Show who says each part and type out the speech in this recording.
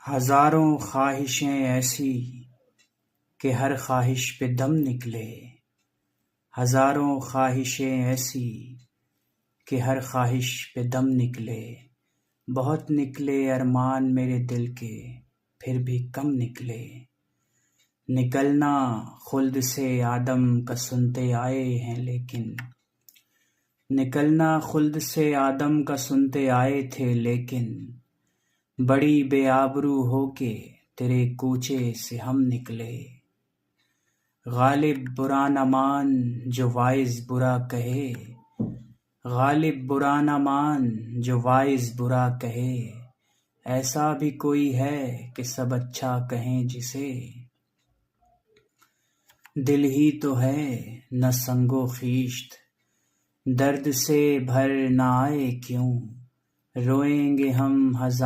Speaker 1: ہزاروں خواہشیں ایسی کہ ہر خواہش پہ دم نکلے، ہزاروں خواہشیں ایسی کہ ہر خواہش پہ دم نکلے، بہت نکلے ارمان میرے دل کے پھر بھی کم نکلے، نکلنا خلد سے آدم کا سنتے آئے ہیں لیکن نکلنا خلد سے آدم کا سنتے آئے تھے لیکن بڑی بے آبرو ہو کے تیرے کوچے سے ہم نکلے، غالب برا نہ مان جو وائز برا کہے، غالب برا نہ مان جو وائز برا کہے، ایسا بھی کوئی ہے کہ سب اچھا کہیں جسے، دل ہی تو ہے نہ سنگ و خیشت درد سے بھر نہ آئے کیوں، روئیں گے ہم ہزار